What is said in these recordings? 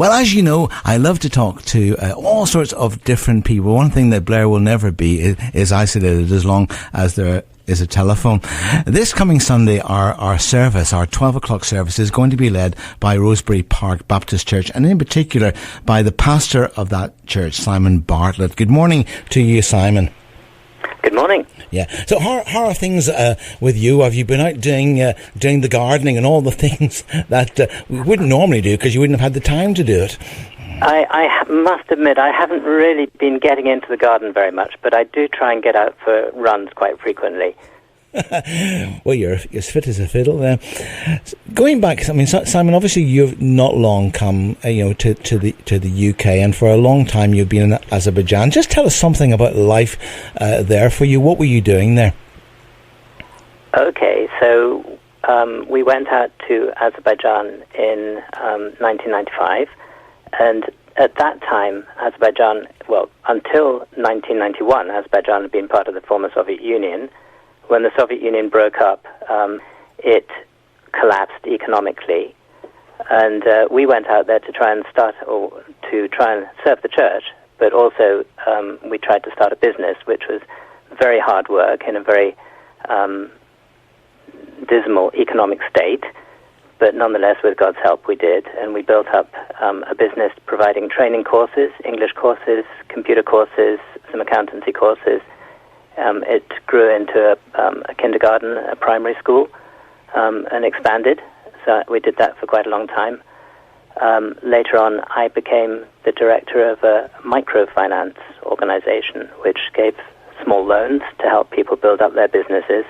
Well, as you know, I love to talk to all sorts of different people. One thing that Blair will never be is isolated as long as there is a telephone. This coming Sunday, our service, our 12 o'clock service, is going to be led by Rosebery Park Baptist Church, and in particular by the pastor of that church, Simon Bartlett. Good morning to you, Simon. Good morning. Yeah. So how are things with you? Have you been out doing the gardening and all the things that we wouldn't normally do because you wouldn't have had the time to do it? I must admit I haven't really been getting into the garden very much, but I do try and get out for runs quite frequently. Well, you're as fit as a fiddle there. Going back, I mean, Simon, obviously you've not long come, to the UK, and for a long time you've been in Azerbaijan. Just tell us something about life there for you. What were you doing there? Okay, so we went out to Azerbaijan in 1995, and at that time, Azerbaijan, well, until 1991, Azerbaijan had been part of the former Soviet Union. When the Soviet Union broke up, it collapsed economically, and we went out there to try and serve the church, but also we tried to start a business, which was very hard work in a very dismal economic state, but nonetheless, with God's help, we did, and we built up a business providing training courses, English courses, computer courses, some accountancy courses. It grew into a kindergarten, a primary school, and expanded. So we did that for quite a long time. Later on, I became the director of a microfinance organization, which gave small loans to help people build up their businesses.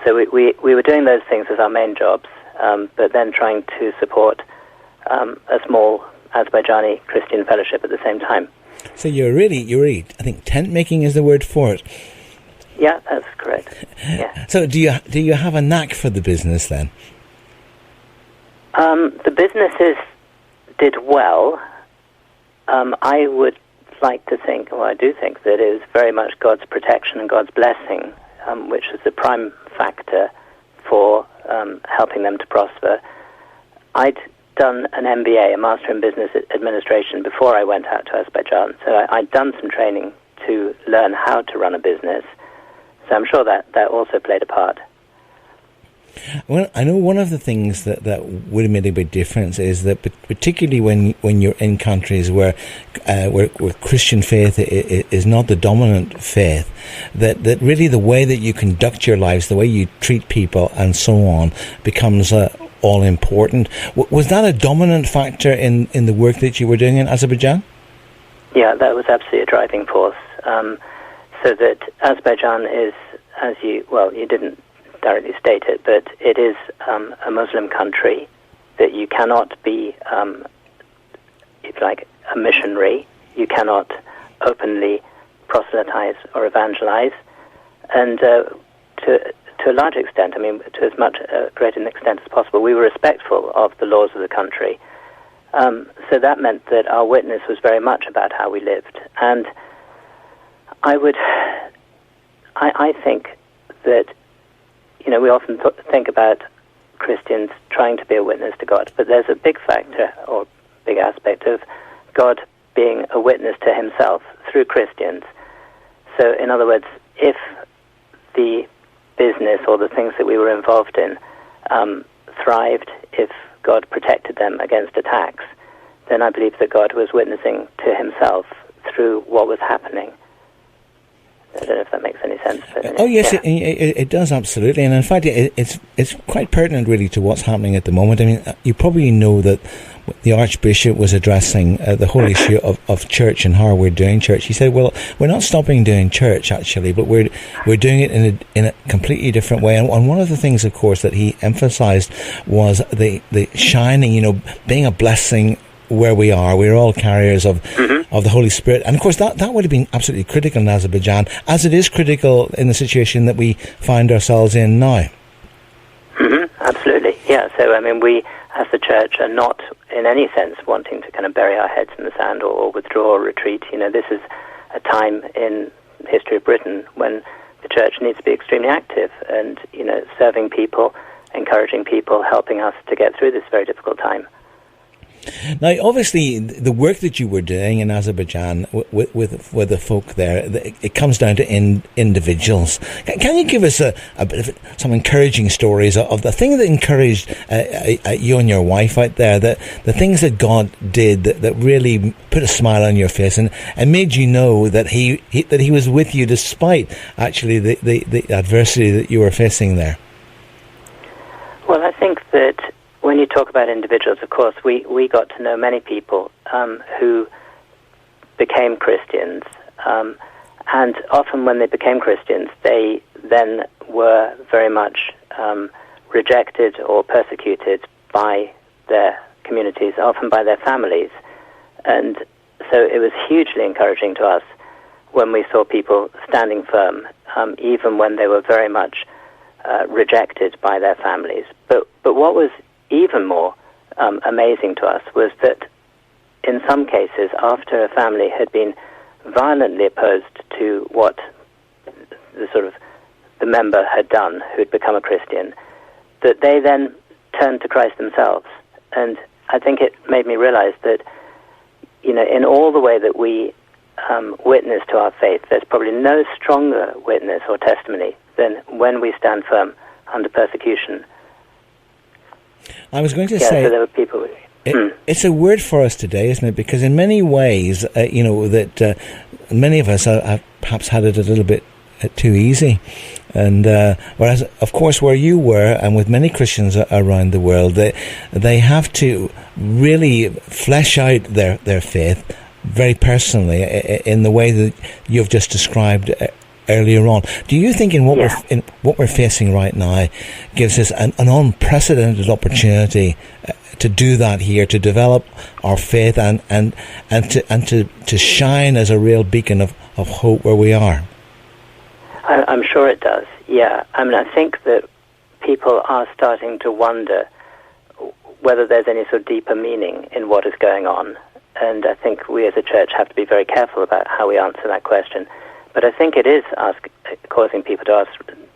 So we were doing those things as our main jobs, but then trying to support a small Azerbaijani Christian fellowship at the same time. So you're really, I think tent making is the word for it. Yeah, that's correct. Yeah. So do you have a knack for the business then? The businesses did well. I would like to think, or I do think, that it was very much God's protection and God's blessing, which was the prime factor for helping them to prosper. I'd done an MBA, a Master in Business Administration, before I went out to Azerbaijan, so I'd done some training to learn how to run a business. So I'm sure that also played a part. Well, I know one of the things that would have made a big difference is that, particularly when you're in countries where Christian faith is not the dominant faith, that really the way that you conduct your lives, the way you treat people, and so on, becomes all important. Was that a dominant factor in the work that you were doing in Azerbaijan? Yeah, that was absolutely a driving force. So that Azerbaijan is, you didn't directly state it, but it is a Muslim country, that you cannot be, if you like, a missionary. You cannot openly proselytize or evangelize. And to a large extent, to as much great an extent as possible, we were respectful of the laws of the country. So that meant that our witness was very much about how we lived. And I think that, we often think about Christians trying to be a witness to God, but there's a big factor or big aspect of God being a witness to himself through Christians. So, in other words, if the business or the things that we were involved in thrived, if God protected them against attacks, then I believe that God was witnessing to himself through what was happening. I don't know if that makes any sense. Oh yes, yeah. It does, absolutely, and in fact, it's quite pertinent really to what's happening at the moment. You probably know that the Archbishop was addressing the whole issue of church and how we're doing church. He said, "Well, we're not stopping doing church actually, but we're doing it in a completely different way." And one of the things, of course, that he emphasised was the shining, being a blessing where we are. We're all carriers of the Holy Spirit. And of course that would have been absolutely critical in Azerbaijan, as it is critical in the situation that we find ourselves in now. Absolutely, yeah. So we as the church are not in any sense wanting to kind of bury our heads in the sand or withdraw or retreat. This is a time in the history of Britain when the church needs to be extremely active and, serving people, encouraging people, helping us to get through this very difficult time. Now, obviously, the work that you were doing in Azerbaijan with the folk there, it comes down to individuals. Can you give us a bit of some encouraging stories of the thing that encouraged you and your wife out there, the things that God did that really put a smile on your face and made you know that he was with you despite actually the adversity that you were facing there? Well, I think that when you talk about individuals, of course, we got to know many people who became Christians, and often when they became Christians, they then were very much rejected or persecuted by their communities, often by their families. And so it was hugely encouraging to us when we saw people standing firm, even when they were very much rejected by their families. But what was even more amazing to us was that in some cases, after a family had been violently opposed to what the member had done who'd become a Christian, that they then turned to Christ themselves. And I think it made me realize that, in all the way that we witness to our faith, there's probably no stronger witness or testimony than when we stand firm under persecution. I was going to say, so there were people. It's a word for us today, isn't it? Because in many ways, that many of us have perhaps had it a little bit too easy. And whereas, of course, where you were, and with many Christians around the world, they have to really flesh out their faith very personally in the way that you've just described earlier on. Do you think in what we're facing right now gives us an unprecedented opportunity to do that here, to develop our faith and to shine as a real beacon of hope where we are? I'm sure it does. Yeah, I mean, I think that people are starting to wonder whether there's any sort of deeper meaning in what is going on, and I think we as a church have to be very careful about how we answer that question. But I think it is causing people to ask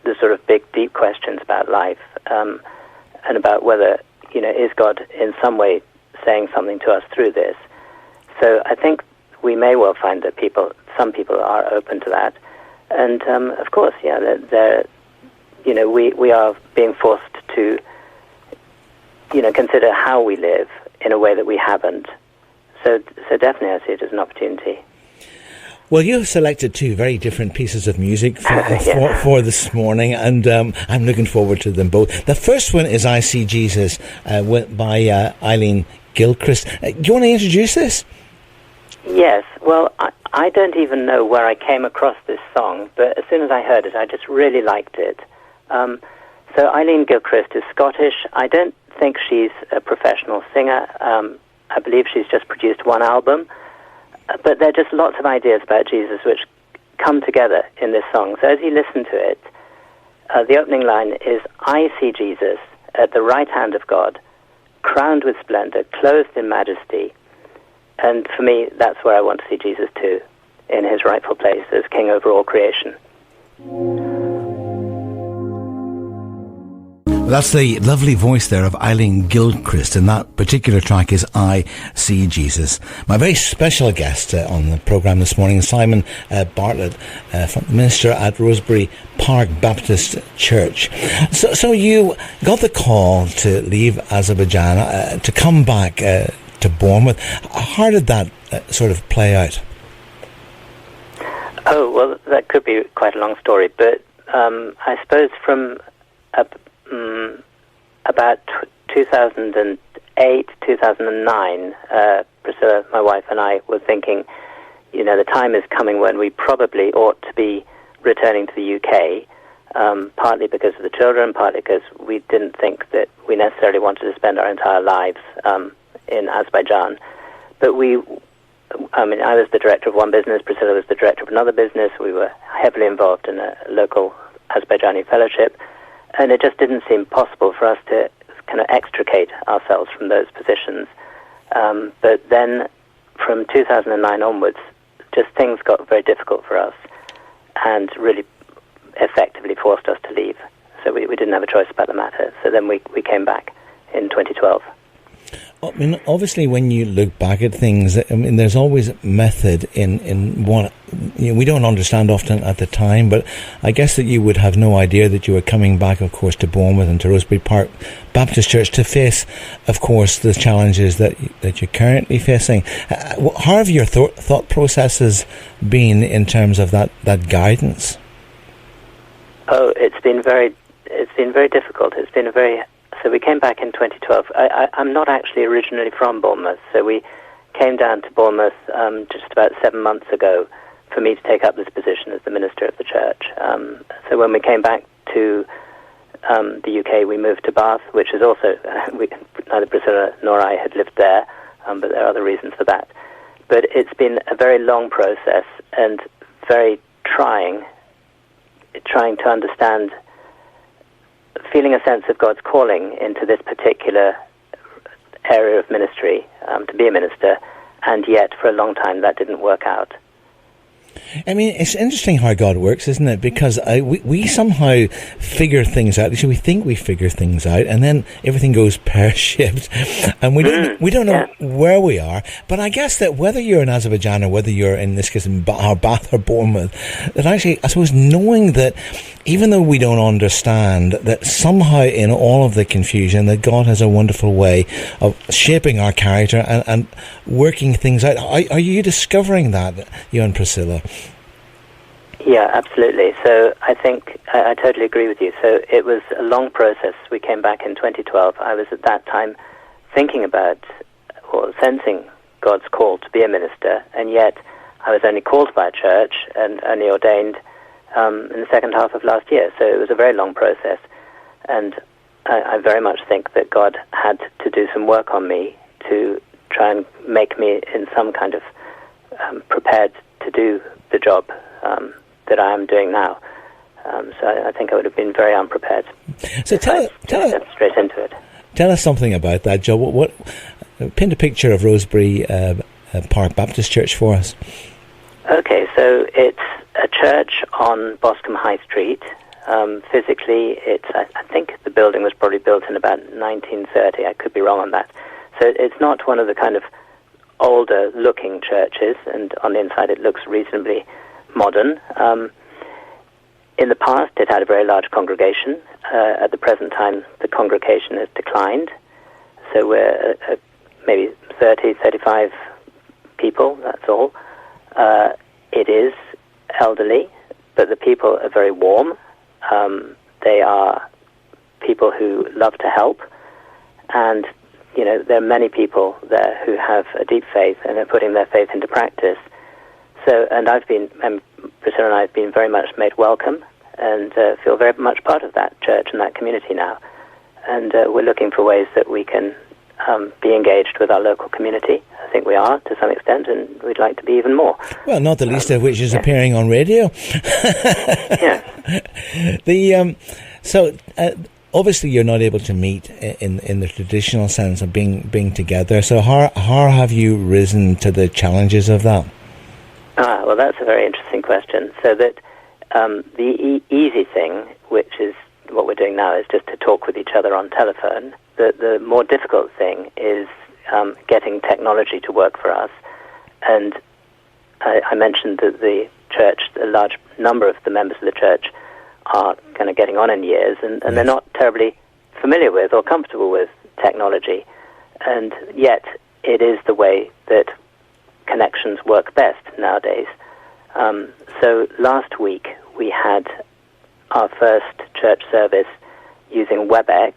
the sort of big, deep questions about life, and about whether, is God in some way saying something to us through this? So I think we may well find that some people are open to that. And of course, we are being forced to, consider how we live in a way that we haven't. So definitely I see it as an opportunity. Well, you've selected two very different pieces of music for this morning, and I'm looking forward to them both. The first one is I See Jesus by Eileen Gilchrist. Do you want to introduce this? Yes. Well, I don't even know where I came across this song, but as soon as I heard it, I just really liked it. So Eileen Gilchrist is Scottish. I don't think she's a professional singer. I believe she's just produced one album. But there are just lots of ideas about Jesus which come together in this song. So as you listen to it, the opening line is, I see Jesus at the right hand of God, crowned with splendor, clothed in majesty. And for me, that's where I want to see Jesus too, in his rightful place as king over all creation. That's the lovely voice there of Eileen Gilchrist, and that particular track is I See Jesus. My very special guest on the programme this morning is Simon Bartlett, minister at Rosebery Park Baptist Church. So you got the call to leave Azerbaijan, to come back to Bournemouth. How did that sort of play out? Oh, well, that could be quite a long story, but I suppose from about 2008, 2009, Priscilla, my wife, and I were thinking, the time is coming when we probably ought to be returning to the UK, partly because of the children, partly because we didn't think that we necessarily wanted to spend our entire lives in Azerbaijan. But I was the director of one business, Priscilla was the director of another business. We were heavily involved in a local Azerbaijani fellowship, and it just didn't seem possible for us to kind of extricate ourselves from those positions. But then from 2009 onwards, just things got very difficult for us and really effectively forced us to leave. So we didn't have a choice about the matter. So then we came back in 2012. I mean, obviously, when you look back at things, I mean, there's always method in what we don't understand often at the time. But I guess that you would have no idea that you were coming back, of course, to Bournemouth and to Rosebery Park Baptist Church to face, of course, the challenges that you're currently facing. How have your thought processes been in terms of that guidance? Oh, it's been very difficult. So we came back in 2012. I'm not actually originally from Bournemouth, so we came down to Bournemouth just about 7 months ago for me to take up this position as the minister of the church. So when we came back to the UK, we moved to Bath, which is also, neither Priscilla nor I had lived there, but there are other reasons for that. But it's been a very long process and very trying to understand, feeling a sense of God's calling into this particular area of ministry, to be a minister, and yet for a long time that didn't work out. I mean, it's interesting how God works, isn't it? Because we somehow figure things out. So we think we figure things out, and then everything goes pear-shaped, and we don't know where we are. But I guess that whether you're in Azerbaijan or whether you're in this case in Bath or Bournemouth, that actually, I suppose, knowing that even though we don't understand, that somehow in all of the confusion, that God has a wonderful way of shaping our character and working things out. Are you discovering that, you and Priscilla? Yeah, absolutely. So I think I totally agree with you. So it was a long process. We came back in 2012. I was at that time thinking about or sensing God's call to be a minister, and yet I was only called by a church and only ordained in the second half of last year. So it was a very long process, and I very much think that God had to do some work on me to try and make me in some kind of prepared to do the job that I am doing now. So I think I would have been very unprepared. So tell us straight into it. Tell us something about that, Joe. What paint a picture of Rosebery Park Baptist Church for us. Okay, so it's a church on Boscombe High Street. Physically, I think the building was probably built in about 1930. I could be wrong on that. So it's not one of the kind of older-looking churches, and on the inside it looks reasonably modern. In the past, it had a very large congregation. At the present time, the congregation has declined. So we're maybe 30, 35 people, that's all. It is elderly, but the people are very warm. They are people who love to help, and there are many people there who have a deep faith and are putting their faith into practice. So, and Priscilla and I have been very much made welcome and feel very much part of that church and that community now. And we're looking for ways that we can be engaged with our local community. I think we are to some extent, and we'd like to be even more. Well, not the least of which is appearing on radio. Obviously, you're not able to meet in the traditional sense of being together. So how have you risen to the challenges of that? Well, that's a very interesting question. So that the easy thing, which is what we're doing now, is just to talk with each other on telephone. The more difficult thing is getting technology to work for us. And I mentioned that the church, a large number of the members of the church are kind of getting on in years, and they're not terribly familiar with or comfortable with technology. And yet it is the way that connections work best nowadays. So last week we had our first church service using WebEx,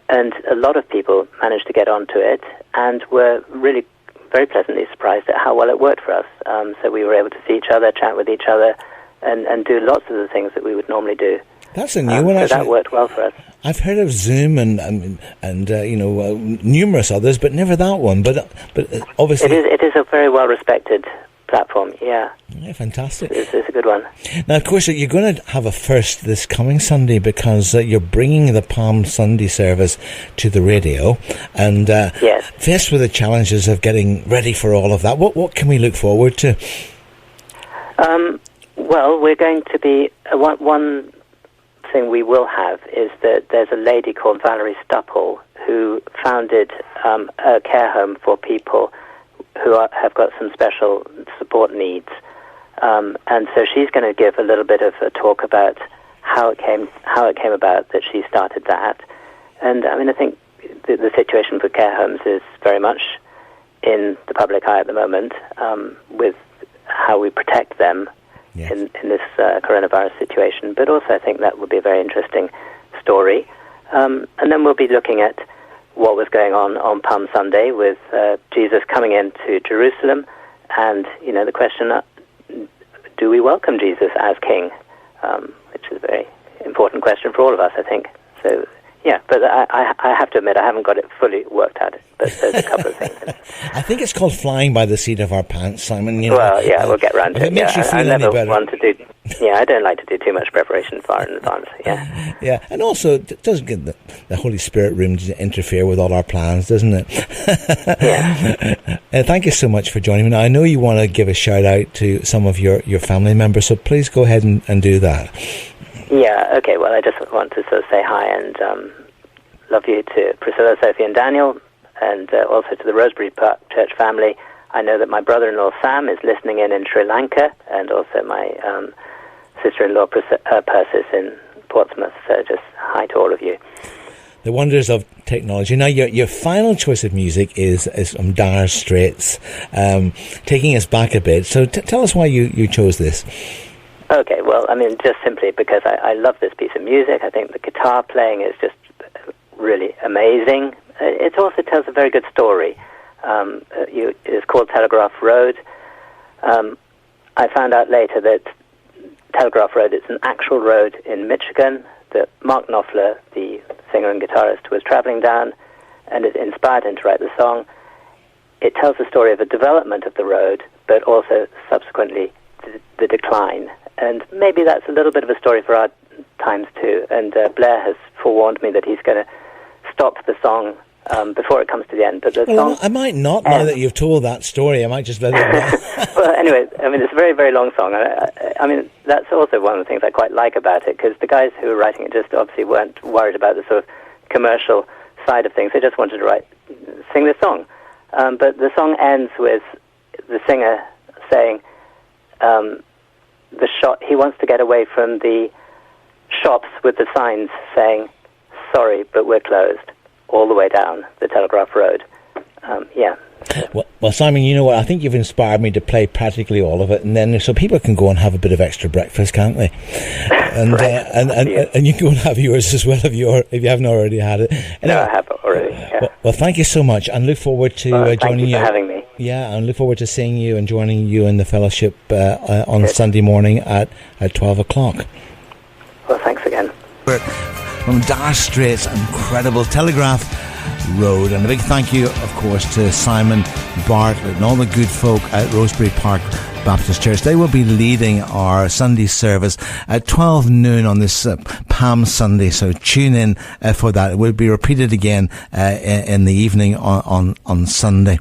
and a lot of people managed to get onto it and were really very pleasantly surprised at how well it worked for us. So we were able to see each other, chat with each other, and do lots of the things that we would normally do. That's a new one, actually. So that worked well for us. I've heard of Zoom and numerous others, but never that one. But obviously, it is a very well respected platform. Yeah, fantastic. It's a good one. Now, of course, you're going to have a first this coming Sunday because you're bringing the Palm Sunday service to the radio, and yes. Faced with the challenges of getting ready for all of that, what can we look forward to? Well, we're going to be one thing we will have is that there's a lady called Valerie Stupple who founded a care home for people who have got some special support needs. And so she's going to give a little bit of a talk about how it came about that she started that. And I mean, I think the situation for care homes is very much in the public eye at the moment, with how we protect them in this coronavirus situation. But also I think that would be a very interesting story. And then we'll be looking at what was going on Palm Sunday with Jesus coming into Jerusalem, and, you know, the question, do we welcome Jesus as King? Which is a very important question for all of us, I think. So, yeah, but I have to admit I haven't got it fully worked out, but there's a couple of things. I think it's called flying by the seat of our pants, Simon. You know, well, yeah, we'll get round to it. It makes you feel I any never better. want to do. Yeah, I don't like to do too much preparation far in advance. Yeah. Yeah, and also it does give the Holy Spirit room to interfere with all our plans, doesn't it? Yeah. Thank you so much for joining me. Now, I know you want to give a shout out to some of your family members, so please go ahead and do that. Yeah. Okay. Well, I just want to sort of say hi and love you to Priscilla, Sophie, and Daniel, and also to the Rosebery Park Church family. I know that my brother-in-law Sam is listening in Sri Lanka, and also my sister-in-law Persis in Portsmouth. So just hi to all of you. The wonders of technology. Now, your final choice of music is from Dire Straits, taking us back a bit. So tell us why you chose this. Okay, well, I mean, just simply because I love this piece of music. I think the guitar playing is just really amazing. It also tells a very good story. It's called Telegraph Road. I found out later that Telegraph Road is an actual road in Michigan that Mark Knopfler, the singer and guitarist, was traveling down, and it inspired him to write the song. It tells the story of the development of the road, but also subsequently the decline. And maybe that's a little bit of a story for our times too. And Blair has forewarned me that he's going to stop the song before it comes to the end. But the song, I might not, now that you've told that story. I might just let it go. Well, anyway, I mean, it's a very, very long song. I mean, that's also one of the things I quite like about it, because the guys who were writing it just obviously weren't worried about the sort of commercial side of things. They just wanted to sing this song. But the song ends with the singer saying he wants to get away from the shops with the signs saying, "Sorry, but we're closed," all the way down the Telegraph Road. Yeah. Well, Simon, you know what? I think you've inspired me to play practically all of it, and then so people can go and have a bit of extra breakfast, can't they? And right. And you can go and have yours as well if you haven't already had it. Anyway, no, I have already. Yeah. Well, thank you so much, and look forward to joining you. Thank you for having me. Yeah, and look forward to seeing you and joining you in the fellowship on Sunday morning at 12 o'clock. Well, thanks again. From Dire Straits' incredible Telegraph Road, and a big thank you, of course, to Simon, Bartlett, and all the good folk at Rosebery Park Baptist Church. They will be leading our Sunday service at 12 noon on this Palm Sunday, so tune in for that. It will be repeated again in the evening on Sunday.